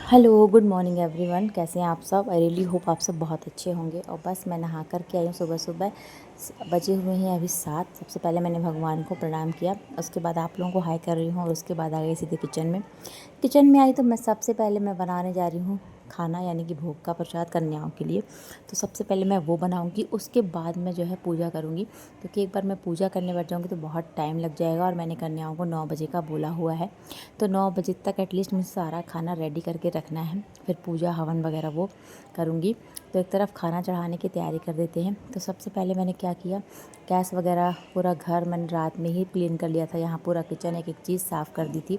Hello, good morning everyone. कैसे हैं आप सब? आई रियली होप आप सब बहुत अच्छे होंगे। और बस मैं नहा कर के आई हूँ सुबह सुबह। बजे हुए हैं अभी 7। सबसे पहले मैंने भगवान को प्रणाम किया, उसके बाद आप लोगों को हाय कर रही हूँ और उसके बाद आ गई सीधे किचन में। किचन में आई तो मैं सबसे पहले मैं बनाने जा रही हूँ खाना, यानी कि भोग का प्रसाद कन्याओं के लिए। तो सबसे पहले मैं वो बनाऊँगी, उसके बाद मैं जो है पूजा करूँगी, क्योंकि एक बार मैं पूजा करने बैठ जाऊँगी तो बहुत टाइम लग जाएगा। और मैंने कन्याओं को 9 बजे का बोला हुआ है, तो 9 बजे तक एटलीस्ट मुझे सारा खाना रेडी करके रखना है। फिर पूजा हवन वगैरह वो करूँगी। तो एक तरफ खाना चढ़ाने की तैयारी कर देते हैं। तो सबसे पहले मैंने क्या किया, गैस वगैरह पूरा घर मैंने रात में ही क्लीन कर लिया था। यहाँ पूरा किचन एक एक चीज़ साफ़ कर दी थी।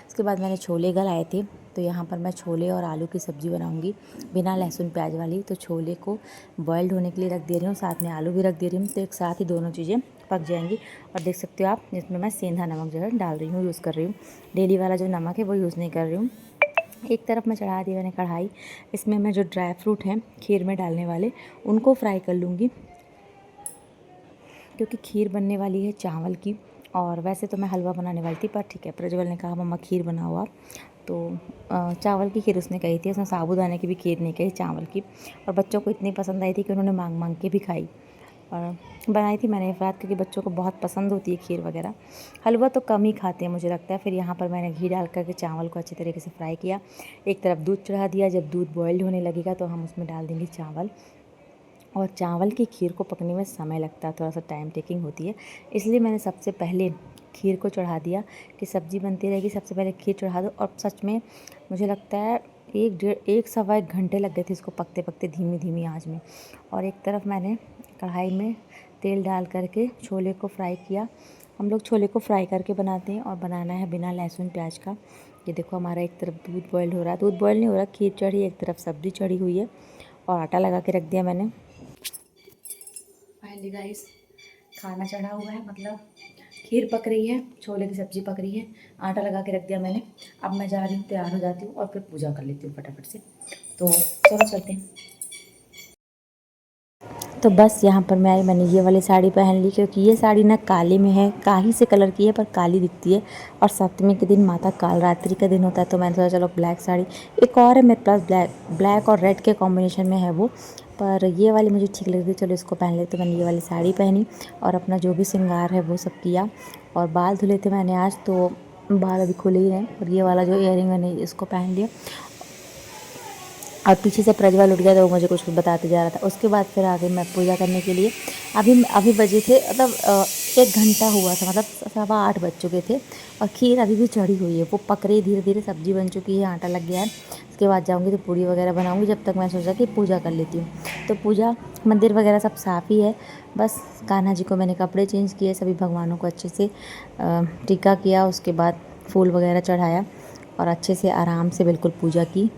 उसके बाद मैंने छोले गलाए थे, तो यहाँ पर मैं छोले और आलू की सब्ज़ी बनाऊँगी बिना लहसुन प्याज वाली। तो छोले को बॉइल्ड होने के लिए रख दे रही हूँ, साथ में आलू भी रख दे रही हूँ, तो एक साथ ही दोनों चीज़ें पक जाएंगी। और देख सकते हो आप, इसमें मैं सेंधा नमक जो है डाल रही हूँ, यूज़ कर रही हूँ। डेली वाला जो नमक है वो यूज़ नहीं कर रही हूँ। एक तरफ मैं चढ़ा दी मैंने कढ़ाई। इसमें मैं जो ड्राई फ्रूट हैं खीर में डालने वाले, उनको फ्राई कर लूँगी, क्योंकि खीर बनने वाली है चावल की। और वैसे तो मैं हलवा बनाने वाली थी, पर ठीक है, प्रज्वल ने कहा मम्मा खीर बनाओ आप, तो चावल की खीर उसने कही थी। उसने साबूदाने की भी खीर नहीं कही, चावल की। और बच्चों को इतनी पसंद आई थी कि उन्होंने मांग मांग के भी खाई। और बनाई थी मैंने रात, क्योंकि बच्चों को बहुत पसंद होती है खीर वगैरह। हलवा तो कम ही खाते हैं मुझे लगता है। फिर यहाँ पर मैंने घी डाल करके चावल को अच्छी तरीके से फ्राई किया। एक तरफ दूध चढ़ा दिया। जब दूध बॉइल्ड होने लगेगा तो हम उसमें डाल देंगे चावल। और चावल की खीर को पकने में समय लगता है, थोड़ा सा टाइम टेकिंग होती है, इसलिए मैंने सबसे पहले खीर को चढ़ा दिया कि सब्ज़ी बनती रहेगी, सबसे पहले खीर चढ़ा दो। और सच में मुझे लगता है 1 घंटे लग गए थे इसको पकते पकते, धीमी धीमी आंच में। और एक तरफ मैंने कढ़ाई में तेल डाल करके छोले को फ्राई किया। हम लोग छोले को फ्राई करके बनाते हैं, और बनाना है बिना लहसुन प्याज का। ये देखो, हमारा एक तरफ दूध बॉयल हो रहा है, दूध बॉयल नहीं हो रहा, खीर चढ़ी, एक तरफ सब्ज़ी चढ़ी हुई है। और आटा लगा के रख दिया मैंने। फाइनली गाइस, खाना चढ़ा हुआ है, मतलब खीर पक रही है, छोले की सब्ज़ी पक रही है, आटा लगा के रख दिया मैंने। अब मैं जा रही हूँ, तैयार हो जाती हूँ और फिर पूजा कर लेती हूँ फटाफट से। तो चलो चलते हैं। तो बस यहाँ पर मैं आई, मैंने ये वाली साड़ी पहन ली, क्योंकि ये साड़ी ना काले में है, काही से कलर की है पर काली दिखती है। और सप्तमी के दिन माता कालरात्रि का दिन होता है, तो मैंने सोचा चलो ब्लैक साड़ी। एक और है मेरे पास ब्लैक और रेड के कॉम्बिनेशन में है वो, पर ये वाली मुझे ठीक लग रही, चलो इसको पहन लेते। तो मैंने ये वाली साड़ी पहनी और अपना जो भी श्रृंगार है वो सब किया। और बाल धुले थे मैंने आज, तो बाल अभी खुले ही हैं। और ये वाला जो इयरिंग मैंने इसको पहन लिया। और पीछे से प्रज्वल उठ गया, तो वो मुझे कुछ बताते जा रहा था। उसके बाद फिर आ गई मैं पूजा करने के लिए। अभी बजे थे, मतलब 1 घंटा हुआ था, मतलब 7:15 बज चुके थे। और खीर अभी भी चढ़ी हुई है, वो पक रही धीरे धीरे, सब्जी बन चुकी है, आटा लग गया है। उसके बाद जाऊँगी तो पूड़ी वगैरह बनाऊँगी। जब तक मैं सोचा कि पूजा कर लेती हूँ। तो पूजा मंदिर वगैरह सब साफ़ ही है। बस कान्हा जी को मैंने कपड़े चेंज किए, सभी भगवानों को अच्छे से टीका किया, उसके बाद फूल वगैरह चढ़ाया और अच्छे से आराम से बिल्कुल पूजा की।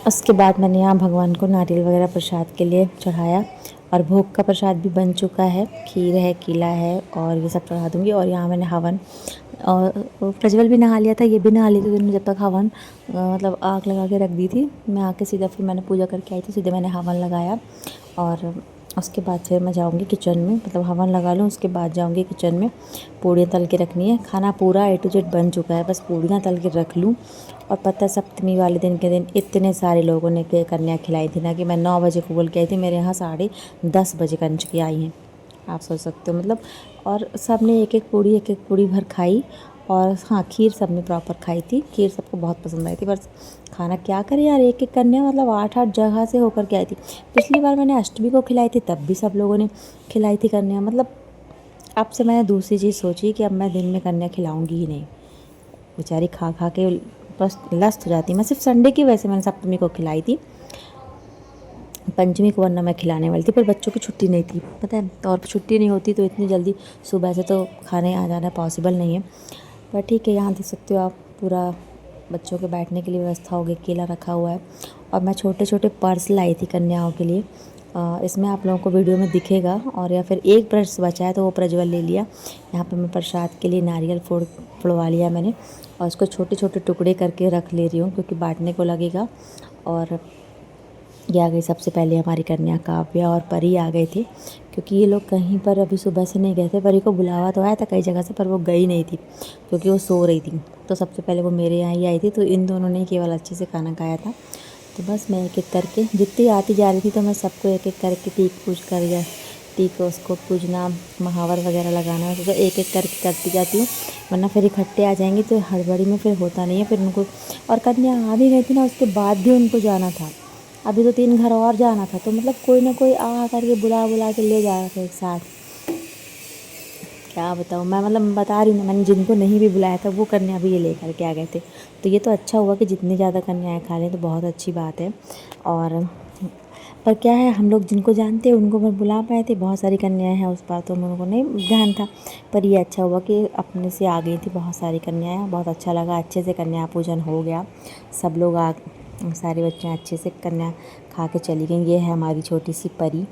उसके बाद मैंने यहाँ भगवान को नारियल वगैरह प्रसाद के लिए चढ़ाया। और भोग का प्रसाद भी बन चुका है, खीर है, केला है, और ये सब चढ़ा दूँगी। और यहाँ मैंने हवन, और प्रज्वल भी नहा लिया था, ये भी नहा ली थी दोनों। जब तक हवन मतलब आग लगा के रख दी थी। मैं आके सीधा फिर मैंने पूजा करके आई थी, सीधे मैंने हवन लगाया। और उसके बाद फिर मैं जाऊँगी किचन में, मतलब हवन लगा लूँ, उसके बाद जाऊँगी किचन में। पूड़ियाँ तल के रखनी है, खाना पूरा A to Z बन चुका है, बस पूड़ियाँ तल के रख लूँ। और पता, सप्तमी वाले दिन के दिन इतने सारे लोगों ने कन्या खिलाई थी ना, कि मैं 9 बजे को बोल के आई थी, मेरे यहाँ 10:30 बजे कंजकी आई हैं, आप सोच सकते हो मतलब। और सब ने एक एक पूड़ी भर खाई। और हाँ, खीर सब ने प्रॉपर खाई थी, खीर सबको बहुत पसंद आई थी। बस खाना क्या करें यार, एक एक कन्या मतलब 8-8 जगह से होकर के आई थी। पिछली बार मैंने अष्टमी को खिलाई थी, तब भी सब लोगों ने खिलाई थी कन्या। मतलब अब से मैंने दूसरी चीज़ सोची कि अब मैं दिन में कन्या खिलाऊंगी ही नहीं। बेचारी खा खा के बस लस्त हो जाती। मैं सिर्फ संडे की वजह से मैंने सप्तमी को खिलाई थी, पंचमी को वरना मैं खिलाने वाली थी, पर बच्चों की छुट्टी नहीं थी, पता है। तो और छुट्टी नहीं होती तो इतनी जल्दी सुबह से तो खाने आ जाना पॉसिबल नहीं है। पर ठीक है, यहाँ देख सकते हो आप, पूरा बच्चों के बैठने के लिए व्यवस्था हो गई, केला रखा हुआ है। और मैं छोटे छोटे पर्स लाई थी कन्याओं के लिए। इसमें आप लोगों को वीडियो में दिखेगा, और या फिर एक पर्स बचा है तो वो प्रज्वल ले लिया। यहाँ पर मैं प्रसाद के लिए नारियल फोड़वा लिया मैंने, और उसको छोटे छोटे टुकड़े करके रख ले रही हूँ, क्योंकि बांटने को लगेगा। और ये आ गई सबसे पहले हमारी कन्या काव्या, और परी आ गए थे, क्योंकि ये लोग कहीं पर अभी सुबह से नहीं गए थे। परी को बुलावा तो आया था कई जगह से, पर वो गई नहीं थी क्योंकि वो सो रही थी। तो सबसे पहले वो मेरे यहाँ ही आई थी, तो इन दोनों ने केवल अच्छे से खाना खाया था। तो बस मैं एक एक करके जितनी आती जा रही थी, तो मैं सबको एक एक करके टीक पूछ कर, या टीक उसको पूजना, महावर वगैरह लगाना, तो एक एक करके करती जाती हूँ, वरना फिर इकट्ठे आ जाएंगे तो हड़बड़ी में फिर होता नहीं है फिर उनको। और कन्या आ भी गई थी ना, उसके बाद भी उनको जाना था, अभी तो 3 घर और जाना था। तो मतलब कोई ना कोई आ करके बुला बुला के ले जा रहा था एक साथ। क्या बताऊँ मैं, मतलब बता रही हूँ, मैंने जिनको नहीं भी बुलाया था वो कन्या भी ये लेकर के आ गए थे। तो ये तो अच्छा हुआ कि जितनी ज़्यादा कन्याएँ खा लें तो बहुत अच्छी बात है। और पर क्या है, हम लोग जिनको जानते हैं उनको मैं बुला पाए थे, बहुत सारी कन्याएँ हैं उस बार तो उनको नहीं ध्यान था। पर ये अच्छा हुआ कि अपने से आ गई थी बहुत सारी कन्याएँ, बहुत अच्छा लगा, अच्छे से कन्या पूजन हो गया। सब लोग सारे बच्चे अच्छे से कन्या खा के चली गई। ये है हमारी छोटी सी परी,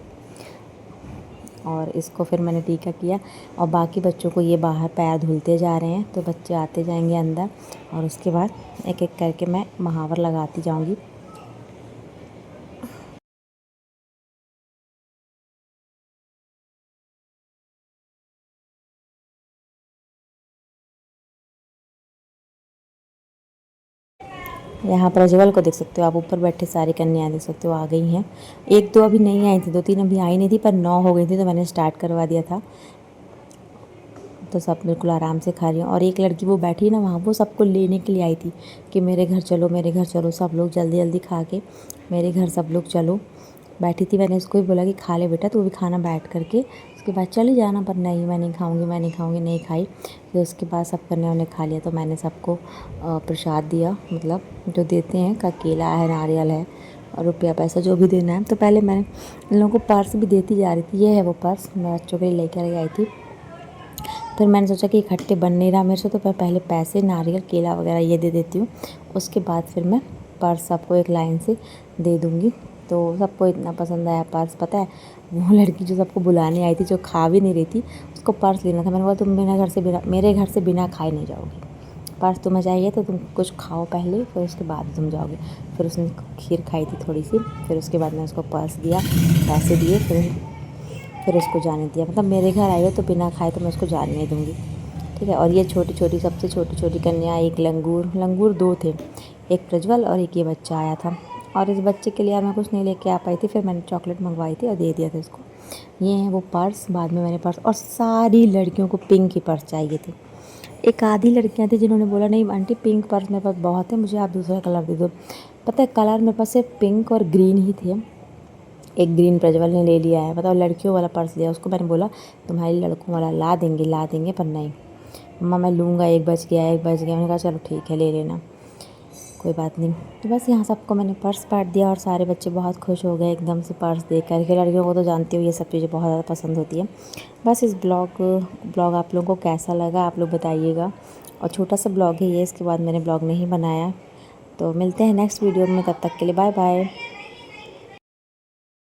और इसको फिर मैंने टीका किया। और बाकी बच्चों को ये बाहर पैर धुलते जा रहे हैं, तो बच्चे आते जाएंगे अंदर, और उसके बाद एक एक करके मैं महावर लगाती जाऊंगी। यहाँ प्रज्वल को देख सकते हो आप, ऊपर बैठे सारी कन्याएं देख सकते हो आ गई हैं। एक दो अभी नहीं आई थी, 2-3 अभी आई नहीं थी, पर 9 हो गई थी तो मैंने स्टार्ट करवा दिया था। तो सब बिल्कुल आराम से खा रही हैं। और एक लड़की वो बैठी ना वहाँ, वो सबको लेने के लिए आई थी कि मेरे घर चलो, मेरे घर चलो। सब लोग जल्दी जल्दी खा के मेरे घर सब लोग चलो बैठी थी। मैंने उसको भी बोला कि खा ले बेटा, तू भी खाना बैठ करके, उसके बाद चली जाना। पर नहीं, मैं नहीं खाऊंगी, मैं नहीं खाऊंगी, नहीं खाई। फिर उसके बाद सब कन्याओं ने खा लिया, तो मैंने सबको प्रसाद दिया, मतलब जो देते हैं, का केला है, नारियल है, और रुपया पैसा जो भी देना है। तो पहले मैं इन लोगों को पर्स भी देती जा रही थी। ये है वो पर्स मैं बच्चों के लिए लेकर आई थी। फिर मैंने सोचा कि इकट्ठे बन नहीं रहा मेरे से, तो मैं पहले पैसे, नारियल, केला वगैरह ये दे देती हूँ, उसके बाद फिर मैं पर्स सबको एक लाइन से दे दूँगी। तो सबको इतना पसंद आया पर्स, पता है। वो लड़की जो सबको बुलाने आई थी, जो खा भी नहीं रही थी, उसको पर्स लेना था। मैंने बोला तुम मेरे घर से बिना खाए नहीं जाओगे, पर्स तुम्हें चाहिए तो तुम कुछ खाओ पहले, फिर उसके बाद तुम जाओगे। फिर उसने खीर खाई थी थोड़ी सी, फिर उसके बाद मैंने उसको पर्स दिया, पैसे दिए, फिर उसको जाने दिया। मतलब मेरे घर आई हो तो बिना खाए तो मैं उसको जाने नहीं दूँगी, ठीक है। और ये छोटी छोटी, सबसे छोटी छोटी कन्या, एक लंगूर 2 थे, एक प्रज्वल और एक ये बच्चा आया था। और इस बच्चे के लिए यार मैं कुछ नहीं लेके आ पाई थी, फिर मैंने चॉकलेट मंगवाई थी और दे दिया था इसको। ये है वो पर्स, बाद में मैंने पर्स, और सारी लड़कियों को पिंक ही पर्स चाहिए थे। एक आधी लड़कियां थी जिन्होंने बोला नहीं आंटी पिंक पर्स मेरे पास बहुत है, मुझे आप दूसरा कलर दे दो। पता है कलर मेरे पास सिर्फ पिंक और ग्रीन ही थे। एक ग्रीन प्रज्वल ने ले लिया है, बताओ, लड़कियों वाला पर्स लिया। उसको मैंने बोला तुम्हारे लड़कों वाला ला देंगे, पर नहीं मम्मा मैं लूँगा, 1 बज गया। मैंने कहा चलो ठीक है ले लेना, कोई बात नहीं। तो बस यहाँ सबको मैंने पर्स बांट दिया, और सारे बच्चे बहुत खुश हो गए एकदम से पर्स देख कर के। लड़कियों को तो जानती हो ये सब चीज़ें बहुत ज़्यादा पसंद होती है। बस इस ब्लॉग आप लोगों को कैसा लगा आप लोग बताइएगा। और छोटा सा ब्लॉग है ये, इसके बाद मैंने ब्लॉग नहीं बनाया। तो मिलते हैं नेक्स्ट वीडियो में, तब तक के लिए बाय बाय।